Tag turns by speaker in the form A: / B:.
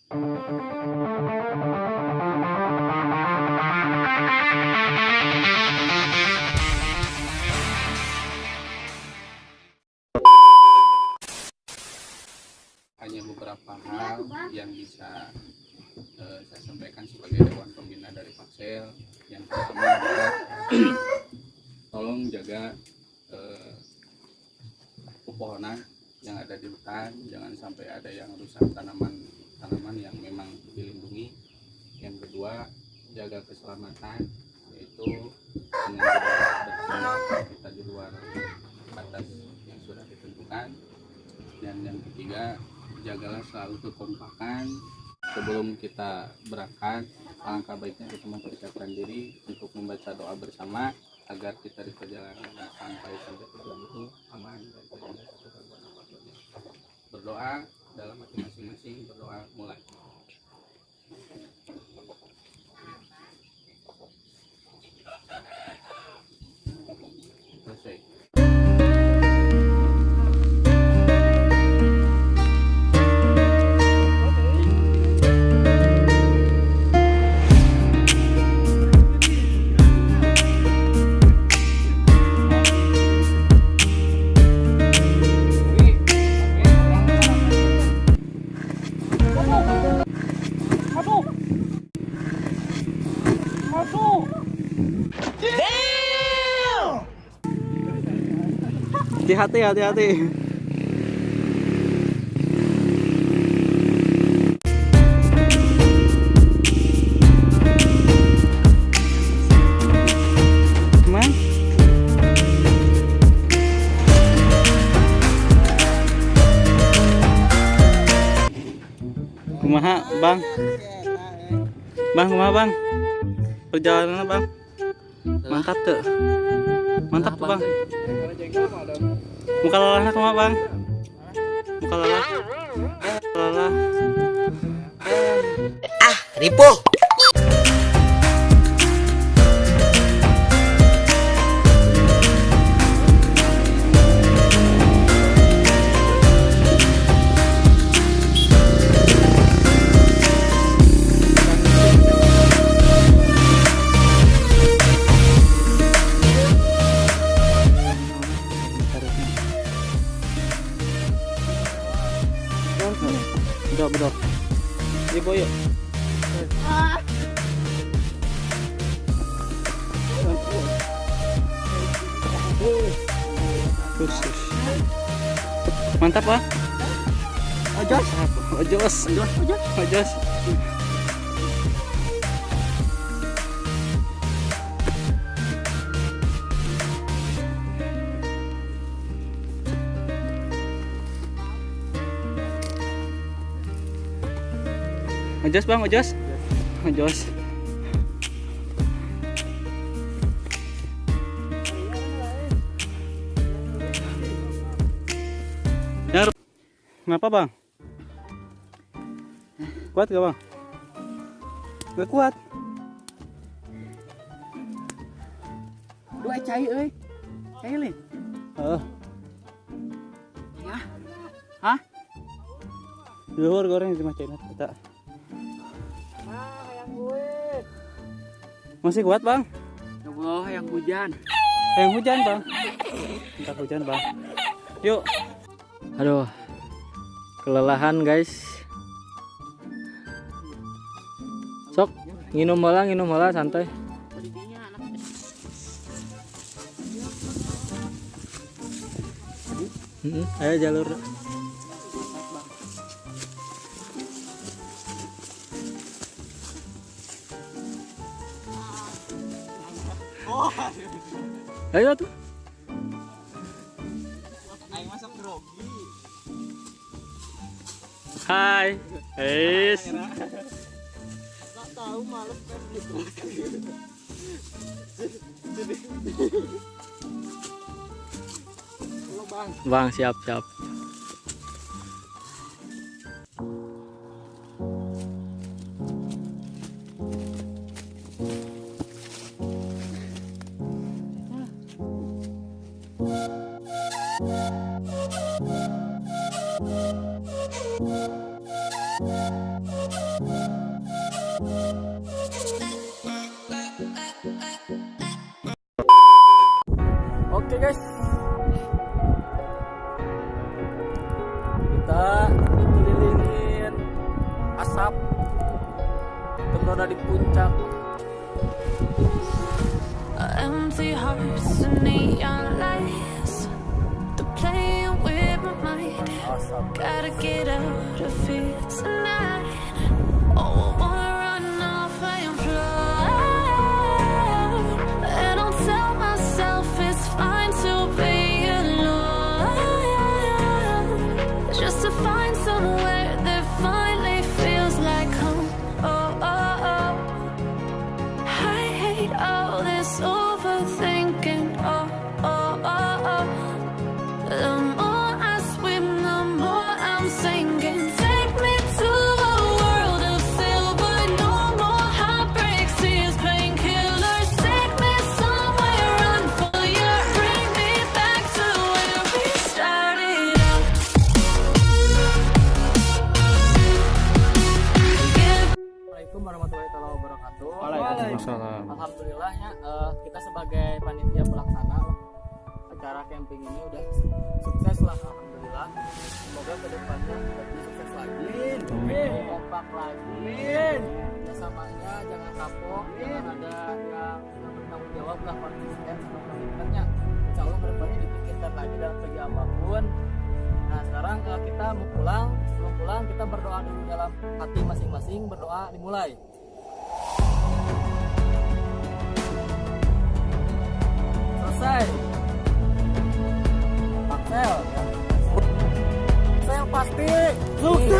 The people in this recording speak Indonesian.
A: Hanya beberapa hal yang bisa saya sampaikan sebagai Dewan Pembina dari Paksel. Yang pertama adalah tolong jaga pepohonan yang ada di hutan, jangan sampai ada yang rusak tanaman yang memang dilindungi. Yang kedua, jaga keselamatan, yaitu dengan bertindak kita di luar batas yang sudah ditentukan. Dan yang ketiga, jagalah selalu kekompakan. Sebelum kita berangkat, alangkah baiknya kita mempersiapkan diri untuk membaca doa bersama agar kita di perjalanan sampai tujuan itu aman dan tidak ada satu gangguan apapun. Berdoa dalam hati masing-masing, berdoa mulai. Selesai.
B: Hati-hati, hati-hati. Mang. Kumaha, Bang? Bang, kumaha, Bang? Perjalanan, Bang? Mantap tuh. Mantap tuh, Bang. Muka lelahnya kumaha, Bang? Muka lelah. Lelah.
C: Ripuh.
B: Bedok. Ibu yuk. Khusus. Mantap, Pak. Ojos. Ojos. Ojos. Ojos, Bang, ojos. Ojos. Ya, ngapa, Bang? Kuat gak, Bang? Gak kuat.
D: Dua cai euy. Cai lin. Ya. Hah?
B: Luhur goreng di macam kita. Masih kuat, Bang?
D: Ya Allah, yang hujan.
B: Yang hujan, Bang. Kita hujan, Bang. Yuk. Aduh. Kelelahan, guys. Sok, nginum malah santai. Ayo jalur. Ayo tuh. Hai. Guys.
D: Tahu malam kan gitu.
B: Bang, siap. Oke guys, kita dikelilingin asap, kita berada di puncak.
C: Empty hearts and neon lights, they're playing with my mind. Gotta get out of here tonight. Oh, I wanna run off and fly, and I'll tell myself it's fine to be alone, just to find somewhere that finally feels like home. Oh, oh, oh. I hate all this overthinking. Oh, oh, oh, oh. The more I swim, the more I'm sinking. Take me to a world of silver. No more heartbreaks, tears, painkillers. Take me somewhere unfamiliar. Bring me back to where we started out.
B: Assalamualaikum warahmatullahi wabarakatuh.
A: Waalaikumsalam.
B: Alhamdulillahnya kita sebagai panitia pelaksana acara camping ini udah sukses lah, alhamdulillah. Semoga kedepannya lebih sukses lagi, lebih kompak lagi, kerjasamanya jangan kapok, jangan ada yang bertanggung jawab lah, konsisten sama komitmennya. Insya Allah kedepannya dipikirkan lagi dalam segi apapun. Nah sekarang kita mau pulang, sebelum pulang kita berdoa dulu dalam hati masing-masing, berdoa dimulai. Selesai. Paksel, ya. Paksel pasti sukses.